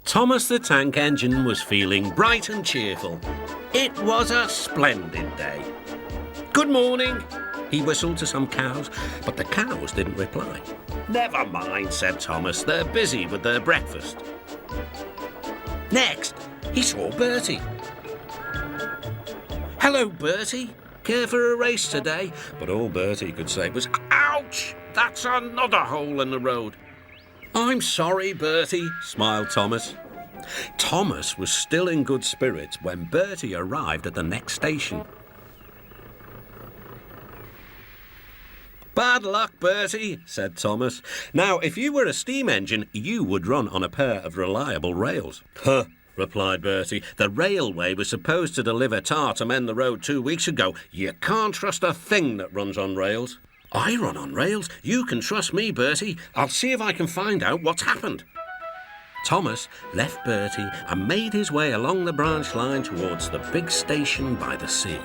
Thomas the Tank Engine was feeling bright and cheerful. It was a splendid day. "Good morning," he whistled to some cows, but the cows didn't reply. "Never mind," said Thomas, "they're busy with their breakfast." Next, he saw Bertie. "Hello, Bertie. Care for a race today?" But all Bertie could say was, "Ouch! That's another hole in the road." "I'm sorry, Bertie," smiled Thomas. Thomas was still in good spirits when Bertie arrived at the next station. "Bad luck, Bertie," said Thomas. "Now, if you were a steam engine, you would run on a pair of reliable rails." "Huh," replied Bertie. "The railway was supposed to deliver tar to mend the road 2 weeks ago. You can't trust a thing that runs on rails." "I run on rails. You can trust me, Bertie. I'll see if I can find out what's happened." Thomas left Bertie and made his way along the branch line towards the big station by the sea.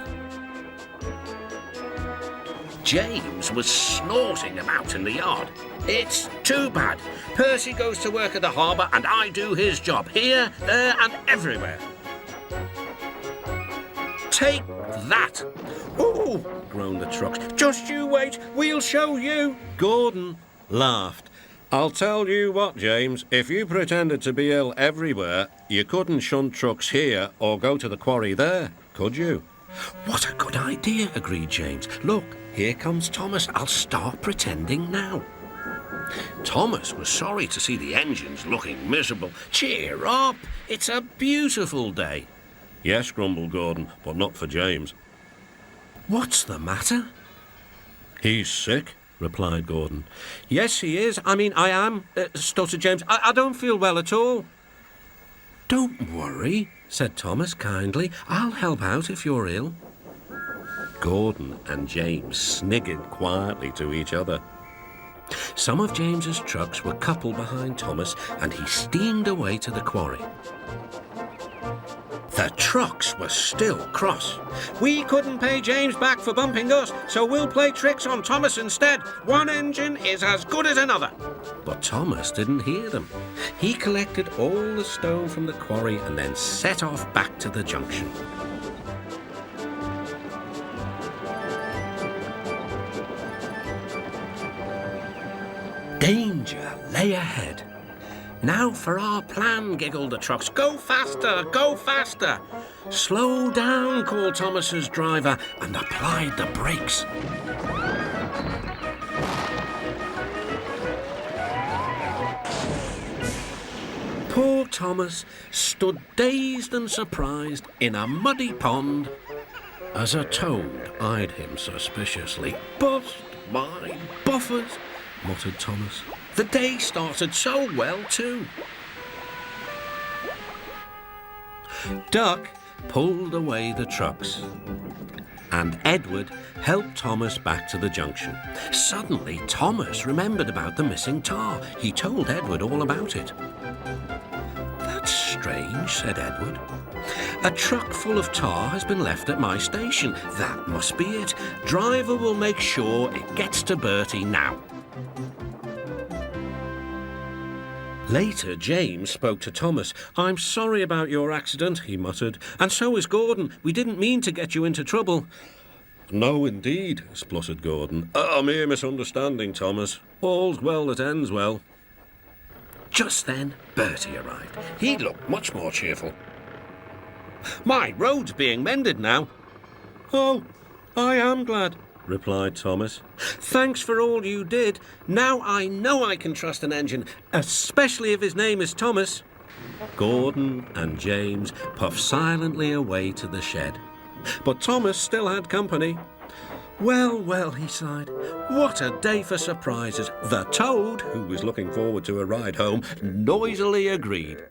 James was snorting about in the yard. "It's too bad. Percy goes to work at the harbour and I do his job, here, there and everywhere." "Take that!" "Ooh!" groaned the trucks. "Just you wait, we'll show you." Gordon laughed. "I'll tell you what, James, if you pretended to be ill everywhere, you couldn't shunt trucks here or go to the quarry there, could you?" "What a good idea," agreed James. "Look, here comes Thomas. I'll start pretending now." Thomas was sorry to see the engines looking miserable. "Cheer up, it's a beautiful day." "Yes," grumbled Gordon, "but not for James." "What's the matter?" "He's sick," replied Gordon. "Yes, he is. I am," stuttered James. I don't feel well at all." "Don't worry," said Thomas kindly. "I'll help out if you're ill." Gordon and James sniggered quietly to each other. Some of James's trucks were coupled behind Thomas, and he steamed away to the quarry. The trucks were still cross. "We couldn't pay James back for bumping us, so we'll play tricks on Thomas instead. One engine is as good as another." But Thomas didn't hear them. He collected all the stone from the quarry and then set off back to the junction. Danger lay ahead. "Now for our plan," giggled the trucks. "Go faster, go faster." "Slow down," called Thomas's driver and applied the brakes. Poor Thomas stood dazed and surprised in a muddy pond as a toad eyed him suspiciously. "Bust my buffers," muttered Thomas. The day started so well, too. Duck pulled away the trucks, and Edward helped Thomas back to the junction. Suddenly, Thomas remembered about the missing tar. He told Edward all about it. "That's strange," said Edward. "A truck full of tar has been left at my station. That must be it. Driver will make sure it gets to Bertie now." Later, James spoke to Thomas. "I'm sorry about your accident," he muttered. "And so is Gordon. We didn't mean to get you into trouble." "No, indeed," spluttered Gordon. "A mere misunderstanding, Thomas. All's well that ends well." Just then, Bertie arrived. He looked much more cheerful. "My road's being mended now." "Oh, I am glad," replied Thomas. "Thanks for all you did. Now I know I can trust an engine, especially if his name is Thomas." Gordon and James puffed silently away to the shed. But Thomas still had company. "Well, well," he sighed. "What a day for surprises." The toad, who was looking forward to a ride home, noisily agreed.